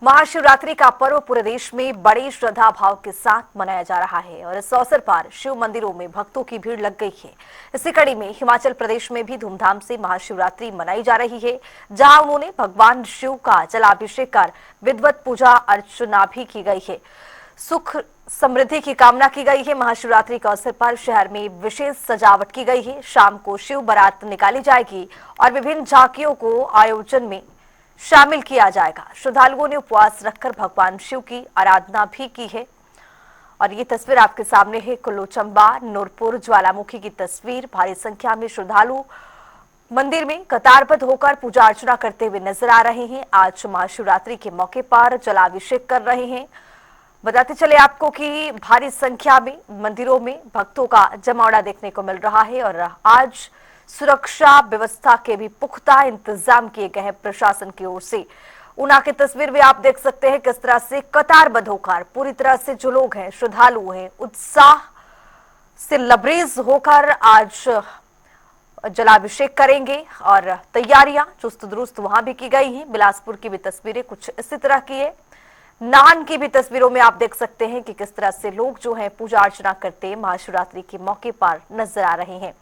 महाशिवरात्रि का पर्व पूरे देश में बड़ी श्रद्धा भाव के साथ मनाया जा रहा है और इस अवसर पर शिव मंदिरों में भक्तों की भीड़ लग गई है। इसी कड़ी में हिमाचल प्रदेश में भी धूमधाम से महाशिवरात्रि मनाई जा रही है, जहां उन्होंने भगवान शिव का जलाभिषेक कर विधिवत पूजा अर्चना भी की गई है। सुख समृद्धि की कामना की गई है। महाशिवरात्रि के अवसर पर शहर में विशेष सजावट की गई है। शाम को शिव बारात निकाली जाएगी और विभिन्न झांकियों को आयोजन में शामिल किया जाएगा। श्रद्धालुओं ने उपवास रखकर भगवान शिव की आराधना भी की है और ये तस्वीर आपके सामने है। कुल्लू, चंबा, नूरपुर, ज्वालामुखी की तस्वीर। भारी संख्या में श्रद्धालु मंदिर में कतारबद्ध होकर पूजा अर्चना करते हुए नजर आ रहे हैं। आज महाशिवरात्रि के मौके पर जलाभिषेक कर रहे हैं। बताते चले आपको कि भारी संख्या में मंदिरों में भक्तों का जमावड़ा देखने को मिल रहा है और आज सुरक्षा व्यवस्था के भी पुख्ता इंतजाम किए गए हैं प्रशासन की ओर से। ऊना की तस्वीर में आप देख सकते हैं किस तरह से कतारबद्ध होकर पूरी तरह से जो लोग हैं, श्रद्धालु हैं, उत्साह से लबरेज होकर आज जलाभिषेक करेंगे और तैयारियां चुस्त दुरुस्त वहां भी की गई हैं। बिलासपुर की भी तस्वीरें कुछ इसी तरह की है। नान की भी तस्वीरों में आप देख सकते हैं कि किस तरह से लोग जो है पूजा अर्चना करते महाशिवरात्रि के मौके पर नजर आ रहे हैं।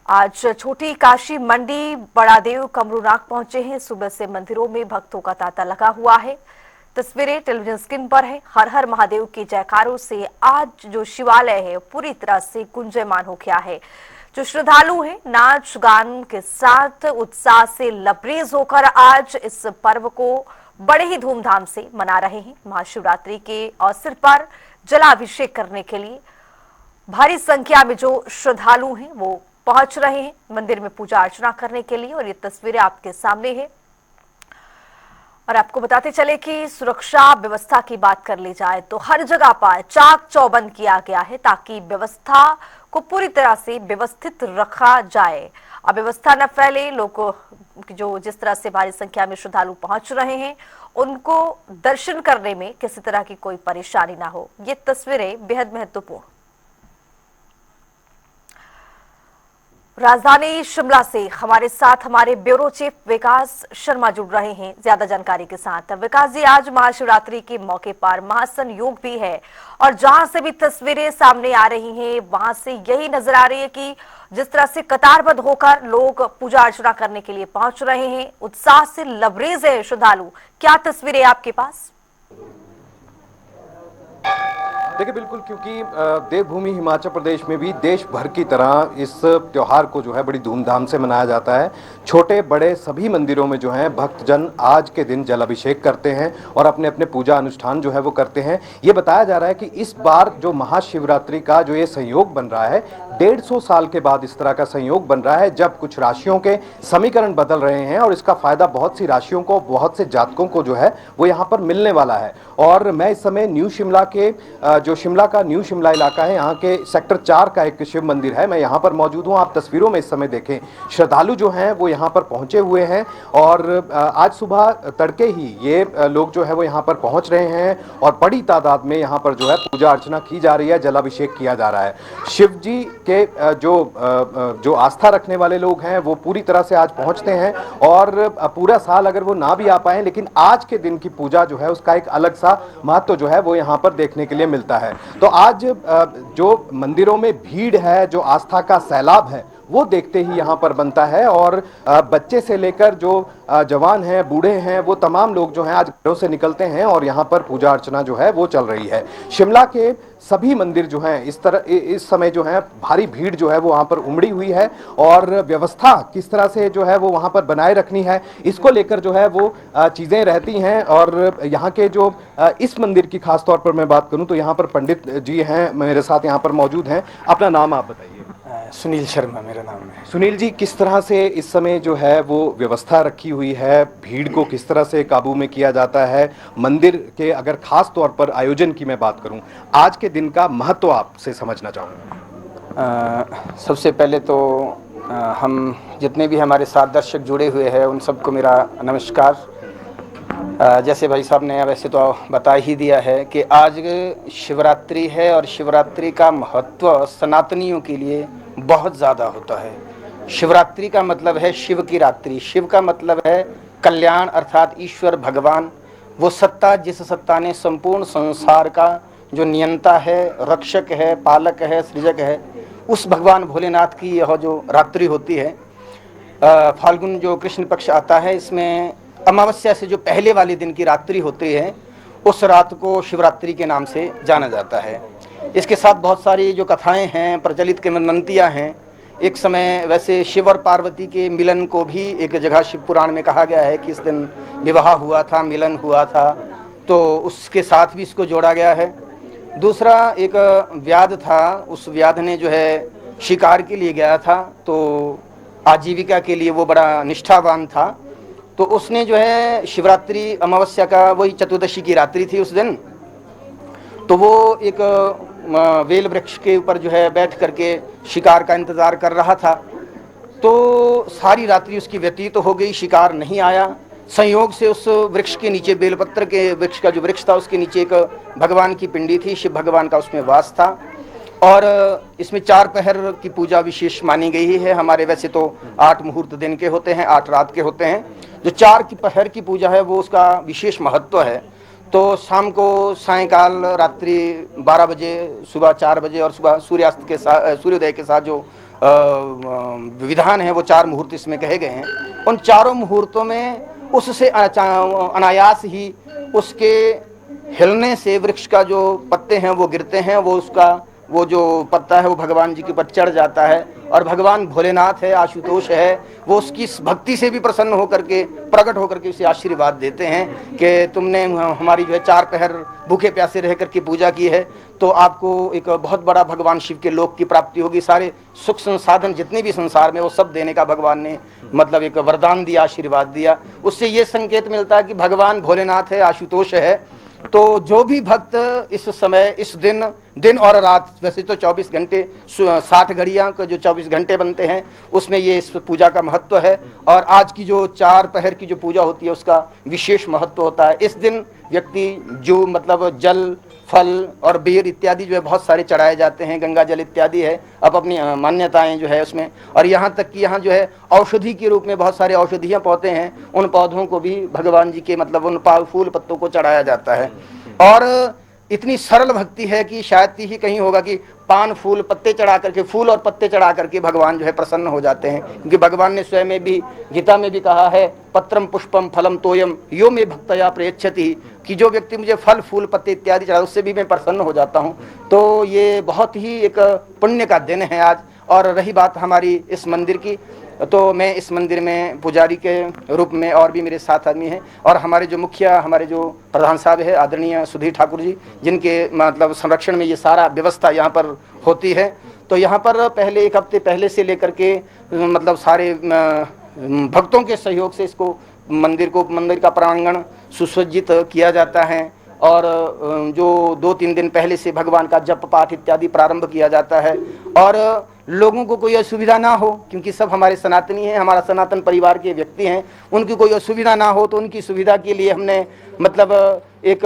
आज छोटी काशी मंडी बड़ादेव कमरूनाग पहुंचे हैं। सुबह से मंदिरों में भक्तों का तांता लगा हुआ है। तस्वीरें टेलीविजन स्क्रीन पर है। हर हर महादेव के जयकारों से आज जो शिवालय है पूरी तरह से गुंजयमान हो गया है। जो श्रद्धालु हैं नाच गान के साथ उत्साह से लबरेज होकर आज इस पर्व को बड़े ही धूमधाम से मना रहे हैं। महाशिवरात्रि के अवसर पर जलाभिषेक करने के लिए भारी संख्या में जो श्रद्धालु हैं वो पहुंच रहे हैं मंदिर में पूजा अर्चना करने के लिए और ये तस्वीरें आपके सामने है। और आपको बताते चले कि सुरक्षा व्यवस्था की बात कर ली जाए तो हर जगह पर चाक चौबंद किया गया है ताकि व्यवस्था को पूरी तरह से व्यवस्थित रखा जाए, अव्यवस्था न फैले। लोगों जो जिस तरह से भारी संख्या में श्रद्धालु पहुंच रहे हैं उनको दर्शन करने में किसी तरह की कोई परेशानी ना हो। ये तस्वीरें बेहद महत्वपूर्ण। राजधानी शिमला से हमारे साथ हमारे ब्यूरो चीफ विकास शर्मा जुड़ रहे हैं ज्यादा जानकारी के साथ। विकास जी, आज महाशिवरात्रि के मौके पर महासंयोग भी है और जहां से भी तस्वीरें सामने आ रही हैं वहां से यही नजर आ रही है कि जिस तरह से कतारबद्ध होकर लोग पूजा अर्चना करने के लिए पहुंच रहे हैं, उत्साह से लबरेज है श्रद्धालु। क्या तस्वीरें आपके पास? देखिए बिल्कुल, क्योंकि देवभूमि हिमाचल प्रदेश में भी देश भर की तरह इस त्यौहार को जो है बड़ी धूमधाम से मनाया जाता है। छोटे बड़े सभी मंदिरों में जो है भक्तजन आज के दिन जलाभिषेक करते हैं और अपने अपने पूजा अनुष्ठान जो है वो करते हैं। ये बताया जा रहा है कि इस बार जो महाशिवरात्रि का जो ये संयोग बन रहा है, 150 साल के बाद इस तरह का संयोग बन रहा है जब कुछ राशियों के समीकरण बदल रहे हैं और इसका फायदा बहुत सी राशियों को, बहुत से जातकों को जो है वो यहाँ पर मिलने वाला है। और मैं इस समय न्यू शिमला के जो शिमला का न्यू शिमला इलाका है, यहाँ के सेक्टर 4 का एक शिव मंदिर है, मैं यहाँ पर मौजूद हूँ। आप तस्वीरों में इस समय देखें, श्रद्धालु जो हैं वो यहाँ पर पहुँचे हुए हैं और आज सुबह तड़के ही ये लोग जो है वो यहाँ पर पहुँच रहे हैं और बड़ी तादाद में यहाँ पर जो है पूजा अर्चना की जा रही है, जलाभिषेक किया जा रहा है। शिव जी के जो आस्था रखने वाले लोग हैं वो पूरी तरह से आज पहुँचते हैं और पूरा साल अगर वो ना भी आ पाए लेकिन आज के दिन की पूजा जो है उसका एक अलग सा महत्व जो है वो यहाँ पर देखने के लिए मिलता है। तो आज जो मंदिरों में भीड़ है, जो आस्था का सैलाब है, वो देखते ही यहाँ पर बनता है और बच्चे से लेकर जो जवान हैं, बूढ़े हैं, वो तमाम लोग जो हैं आज घरों से निकलते हैं और यहाँ पर पूजा अर्चना जो है वो चल रही है। शिमला के सभी मंदिर जो हैं इस समय जो है भारी भीड़ जो है वो वहाँ पर उमड़ी हुई है और व्यवस्था किस तरह से जो है वो वहाँ पर बनाए रखनी है इसको लेकर जो है वो चीज़ें रहती हैं। और यहाँ के जो इस मंदिर की खास तौर पर मैं बात करूँ तो यहाँ पर पंडित जी हैं मेरे साथ यहाँ पर मौजूद हैं। अपना नाम आप बताइए। सुनील शर्मा मेरा नाम है। सुनील जी, किस तरह से इस समय जो है वो व्यवस्था रखी हुई है, भीड़ को किस तरह से काबू में किया जाता है मंदिर के, अगर खास तौर पर आयोजन की मैं बात करूं, आज के दिन का महत्व आपसे समझना चाहूँगा। सबसे पहले तो हम जितने भी हमारे साथ दर्शक जुड़े हुए हैं उन सबको मेरा नमस्कार। जैसे भाई साहब ने वैसे तो बता ही दिया है कि आज शिवरात्रि है और शिवरात्रि का महत्व सनातनियों के लिए बहुत ज़्यादा होता है। शिवरात्रि का मतलब है शिव की रात्रि, शिव का मतलब है कल्याण अर्थात ईश्वर भगवान, वो सत्ता जिस सत्ता ने संपूर्ण संसार का जो नियंता है, रक्षक है, पालक है, सृजक है, उस भगवान भोलेनाथ की यह जो रात्रि होती है, फाल्गुन जो कृष्ण पक्ष आता है, इसमें अमावस्या से जो पहले वाले दिन की रात्रि होती है, उस रात को शिवरात्रि के नाम से जाना जाता है। इसके साथ बहुत सारी जो कथाएं हैं, प्रचलित किंवदंतियां हैं। एक समय वैसे शिव और पार्वती के मिलन को भी एक जगह शिव पुराण में कहा गया है कि इस दिन विवाह हुआ था, मिलन हुआ था, तो उसके साथ भी इसको जोड़ा गया है। दूसरा एक व्याध था, उस व्याध ने जो है शिकार के लिए गया था, तो आजीविका के लिए वो बड़ा निष्ठावान था, तो उसने जो है शिवरात्रि अमावस्या का वही चतुर्दशी की रात्रि थी उस दिन, तो वो एक वेल वृक्ष के ऊपर जो है बैठ करके शिकार का इंतजार कर रहा था। तो सारी रात्रि उसकी व्यतीत हो गई, शिकार नहीं आया। संयोग से उस वृक्ष के नीचे, बेलपत्र के वृक्ष का जो वृक्ष था उसके नीचे एक भगवान की पिंडी थी, शिव भगवान का उसमें वास था। और इसमें 4 पहर की पूजा विशेष मानी गई है। हमारे वैसे तो 8 मुहूर्त दिन के होते हैं, 8 रात के होते हैं। जो 4 की पहर की पूजा है वो उसका विशेष महत्व है। तो शाम को, सायंकाल, रात्रि 12 बजे, सुबह 4 बजे और सुबह सूर्यास्त के साथ, सूर्योदय के साथ जो विधान है वो 4 मुहूर्त इसमें कहे गए हैं। उन चारों मुहूर्तों में उससे अनायास ही उसके हिलने से वृक्ष का जो पत्ते हैं वो गिरते हैं, वो जो पत्ता है वो भगवान जी के ऊपर चढ़ जाता है। और भगवान भोलेनाथ है, आशुतोष है, वो उसकी भक्ति से भी प्रसन्न होकर के, प्रकट होकर के उसे आशीर्वाद देते हैं कि तुमने हमारी जो है 4 पहर भूखे प्यासे रह करके पूजा की है, तो आपको एक बहुत बड़ा भगवान शिव के लोक की प्राप्ति होगी। सारे सुख संसाधन जितने भी संसार में वो सब देने का भगवान ने मतलब एक वरदान दिया, आशीर्वाद दिया। उससे ये संकेत मिलता है कि भगवान भोलेनाथ है, आशुतोष है। तो जो भी भक्त इस समय, इस दिन और रात, वैसे तो 24 घंटे 60 घड़ियाँ का जो 24 घंटे बनते हैं उसमें ये इस पूजा का महत्व है। और आज की जो 4 पहर की जो पूजा होती है उसका विशेष महत्व होता है। इस दिन व्यक्ति जो मतलब जल, फल और बेर इत्यादि जो है बहुत सारे चढ़ाए जाते हैं, गंगा जल इत्यादि है, अब अपनी मान्यताएं जो है उसमें। और यहाँ तक कि यहाँ जो है औषधि के रूप में बहुत सारे औषधियाँ पौधे हैं, उन पौधों को भी भगवान जी के मतलब उन फूल पत्तों को चढ़ाया जाता है। और इतनी सरल भक्ति है कि शायद ही कहीं होगा कि पान, फूल, पत्ते चढ़ा करके, फूल और पत्ते चढ़ा करके भगवान जो है प्रसन्न हो जाते हैं। क्योंकि भगवान ने स्वयं में भी, गीता में भी कहा है, पत्रम पुष्पम फलम तोयम यो में भक्तया प्रयच्छति, कि जो व्यक्ति मुझे फल, फूल, पत्ते इत्यादि चढ़ा उससे भी मैं प्रसन्न हो जाता हूँ। तो ये बहुत ही एक पुण्य का दिन है आज। और रही बात हमारी इस मंदिर की, तो मैं इस मंदिर में पुजारी के रूप में, और भी मेरे साथ आदमी हैं, और हमारे जो मुखिया, हमारे जो प्रधान साहब है आदरणीय सुधीर ठाकुर जी, जिनके मतलब संरक्षण में ये सारा व्यवस्था यहाँ पर होती है। तो यहाँ पर पहले 1 हफ्ते पहले से लेकर के मतलब सारे भक्तों के सहयोग से इसको मंदिर का प्रांगण सुसज्जित किया जाता है। और जो 2-3 दिन पहले से भगवान का जप पाठ इत्यादि प्रारंभ किया जाता है। और लोगों को कोई असुविधा ना हो, क्योंकि सब हमारे सनातनी हैं, हमारा सनातन परिवार के व्यक्ति हैं, उनकी कोई असुविधा ना हो, तो उनकी सुविधा के लिए हमने मतलब एक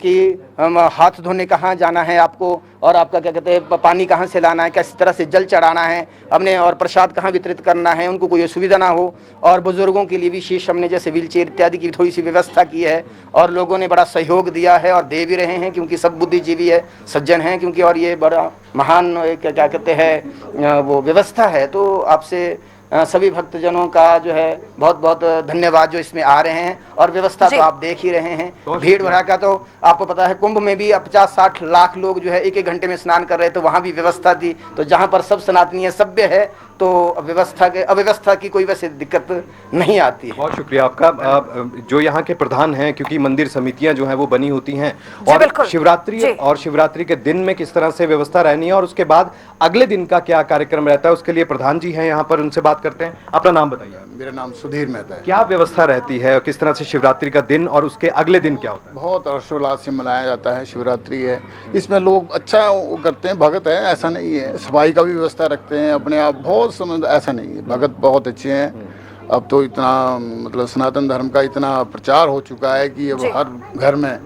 कि हम हाथ धोने कहाँ जाना है आपको, और आपका क्या कहते हैं पानी कहाँ से लाना है, किस तरह से जल चढ़ाना है हमने, और प्रसाद कहाँ वितरित करना है, उनको कोई असुविधा ना हो। और बुजुर्गों के लिए विशेष हमने जैसे व्हील चेयर इत्यादि की थोड़ी सी व्यवस्था की है। और लोगों ने बड़ा सहयोग दिया है और दे भी रहे हैं, क्योंकि सब बुद्धिजीवी है, सज्जन हैं, क्योंकि और ये बड़ा महान क्या कहते हैं वो व्यवस्था है। तो आपसे सभी भक्तजनों का जो है बहुत बहुत धन्यवाद जो इसमें आ रहे हैं। और व्यवस्था तो आप देख ही रहे हैं, भीड़ भड़ाका तो आपको पता है। कुंभ में भी 50-60 लाख लोग जो है 1-1 घंटे में स्नान कर रहे, तो वहाँ भी व्यवस्था थी। तो जहाँ पर सब सनातनीय सभ्य है तो अव्यवस्था की कोई वैसे दिक्कत नहीं आती है। बहुत शुक्रिया आपका। जो यहाँ के प्रधान हैं, क्योंकि मंदिर समितियां जो हैं वो बनी होती हैं, और शिवरात्रि के दिन में किस तरह से व्यवस्था रहनी है और उसके बाद अगले दिन का क्या कार्यक्रम रहता है, उसके लिए प्रधान जी हैं यहाँ पर, उनसे बात करते हैं। अपना नाम बताइए। मेरा नाम सुधीर मेहता है। क्या व्यवस्था रहती है और किस तरह से शिवरात्रि का दिन और उसके अगले दिन क्या होता है? बहुत हर्षोल्लास से मनाया जाता है। शिवरात्रि है, इसमें लोग अच्छा करते हैं, भगत है ऐसा नहीं है, सफाई का भी व्यवस्था रखते हैं अपने आप, बहुत ऐसा नहीं है, भगत बहुत अच्छे हैं। अब तो इतना मतलब सनातन धर्म का इतना प्रचार हो चुका है कि अब हर घर में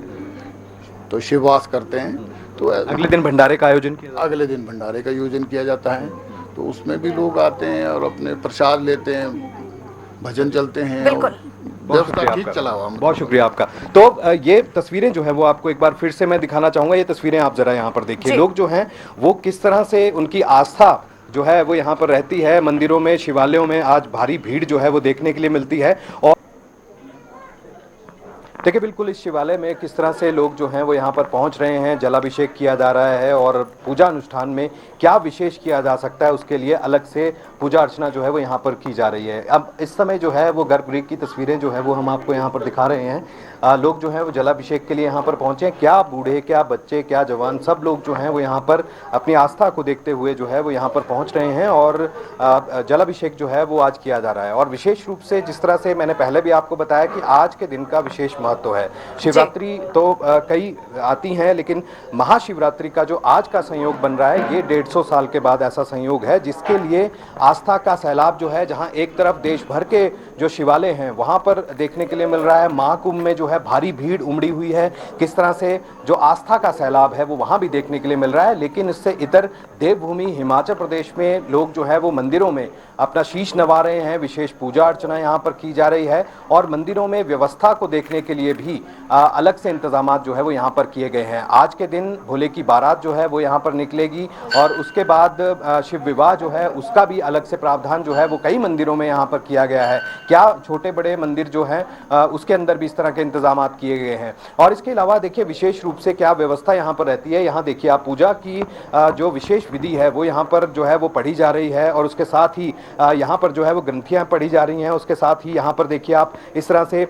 तो शिववास करते हैं। तो अगले दिन भंडारे का आयोजन किया जाता है। तो उसमें भी लोग आते हैं और अपने प्रसाद लेते हैं, भजन चलते हैं, व्यवस्था ठीक चलाओ हम। बहुत शुक्रिया आपका। तो ये तस्वीरें जो है वो आपको एक बार फिर से मैं दिखाना चाहूंगा। ये तस्वीरें आप जरा यहाँ पर देखिए, जी। लोग जो हैं वो किस तरह से उनकी आस्था जो है वो यहाँ पर रहती है। मंदिरों में, शिवालयों में आज भारी भीड़ जो है वो देखने के लिए मिलती है। और देखिए बिल्कुल इस शिवालय में किस तरह से लोग जो हैं वो यहाँ पर पहुँच रहे हैं, जलाभिषेक किया जा रहा है और पूजा अनुष्ठान में क्या विशेष किया जा सकता है उसके लिए अलग से पूजा अर्चना जो है वो यहाँ पर की जा रही है। अब इस समय जो है वो गर्भगृह की तस्वीरें जो है वो हम आपको यहाँ पर दिखा रहे हैं। लोग जो हैं वो जलाभिषेक के लिए यहाँ पर पहुँचे हैं। क्या बूढ़े, क्या बच्चे, क्या जवान, सब लोग जो हैं वो यहाँ पर अपनी आस्था को देखते हुए जो है वो यहाँ पर पहुँच रहे हैं और जलाभिषेक जो है वो आज किया जा रहा है। और विशेष रूप से जिस तरह से मैंने पहले भी आपको बताया कि आज के दिन का विशेष महत्व है। शिवरात्रि तो कई आती हैं, लेकिन महाशिवरात्रि का जो आज का संयोग बन रहा है ये 150 साल के बाद ऐसा संयोग है जिसके लिए आस्था का सैलाब जो है, जहां एक तरफ देश भर के जो शिवालय हैं वहां पर देखने के लिए मिल रहा है। महाकुंभ में जो है भारी भीड़ उमड़ी हुई है, किस तरह से जो आस्था का सैलाब है वो वहां भी देखने के लिए मिल रहा है। लेकिन इससे इधर देवभूमि हिमाचल प्रदेश में लोग जो है वो मंदिरों में अपना शीश नवा रहे हैं। विशेष पूजा अर्चना यहाँ पर की जा रही है और मंदिरों में व्यवस्था को देखने के लिए भी अलग से इंतजामात जो है वो यहाँ पर किए गए हैं। आज के दिन भोले की बारात जो है वो यहाँ पर निकलेगी और उसके बाद शिव विवाह जो है उसका भी अलग से प्रावधान जो है वो कई मंदिरों में यहाँ पर किया गया है। क्या छोटे बड़े मंदिर जो हैं उसके अंदर भी इस तरह के इंतजामात किए गए हैं। और इसके अलावा देखिए विशेष रूप से क्या व्यवस्था यहाँ पर रहती है। यहाँ देखिए आप पूजा की जो विशेष विधि है वो यहाँ पर जो है वो पढ़ी जा रही है और उसके साथ ही यहाँ पर जो है वो ग्रंथियाँ पढ़ी जा रही हैं। उसके साथ ही यहाँ पर देखिए आप इस तरह से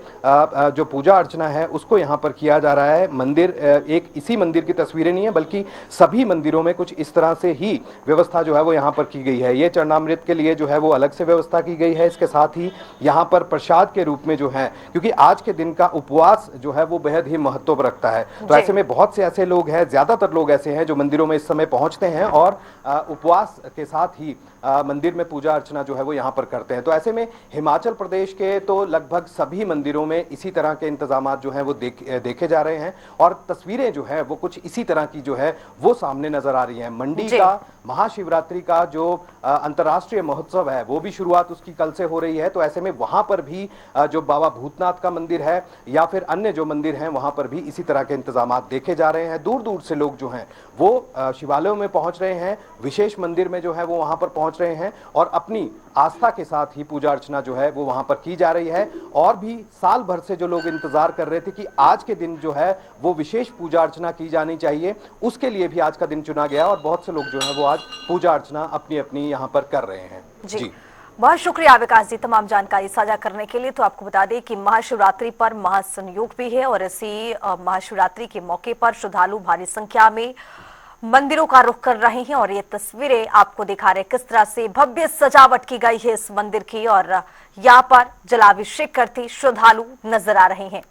जो पूजा अर्चना है उसको यहाँ पर किया जा रहा है। मंदिर एक इसी मंदिर की तस्वीरें नहीं है बल्कि सभी मंदिरों में कुछ इस तरह से ही व्यवस्था जो है वो यहाँ पर की गई है। ये चरणामृत के लिए जो है वो अलग से व्यवस्था की गई है। इसके साथ ही यहाँ पर प्रसाद के रूप में जो है, क्योंकि आज के दिन का उपवास जो है वो बेहद ही महत्व रखता है, तो ऐसे में बहुत से ऐसे लोग हैं, ज्यादातर लोग ऐसे हैं जो मंदिरों में इस समय पहुंचते हैं और उपवास के साथ ही मंदिर में पूजा अर्चना जो है वो यहाँ पर करते हैं। तो ऐसे में हिमाचल प्रदेश के तो लगभग सभी मंदिरों में इसी तरह के इंतजामात जो हैं वो देखे जा रहे हैं और तस्वीरें जो है वो कुछ इसी तरह की जो है वो सामने नजर आ रही हैं। मंडी का महाशिवरात्रि का जो अंतर्राष्ट्रीय महोत्सव है वो भी शुरुआत उसकी कल से हो रही है। तो ऐसे में वहां पर भी जो बाबा भूतनाथ का मंदिर है या फिर अन्य जो मंदिर हैं वहां पर भी इसी तरह के इंतजामात देखे जा रहे हैं। दूर दूर से लोग जो हैं वो शिवालयों में पहुंच रहे हैं, विशेष मंदिर में जो है वो वहां पर पहुंच रहे हैं और अपनी आस्था के साथ ही पूजा अर्चना जो है वो वहां पर की जा रही है। और भी साल भर से जो लोग इंतजार कर रहे थे कि आज के दिन जो है वो विशेष पूजा अर्चना की जानी चाहिए, उसके लिए भी आज का दिन चुना गया और बहुत से लोग जो है वो आज पूजा अर्चना अपनी अपनी यहाँ पर कर रहे हैं। जी बहुत शुक्रिया विकास जी तमाम जानकारी साझा करने के लिए। तो आपको बता दें कि महाशिवरात्रि पर महासंयोग भी है और इसी महाशिवरात्रि के मौके पर श्रद्धालु भारी संख्या में मंदिरों का रुख कर रहे हैं और ये तस्वीरें आपको दिखा रहे किस तरह से भव्य सजावट की गई है इस मंदिर की और यहाँ पर जलाभिषेक करते श्रद्धालु नजर आ रहे हैं।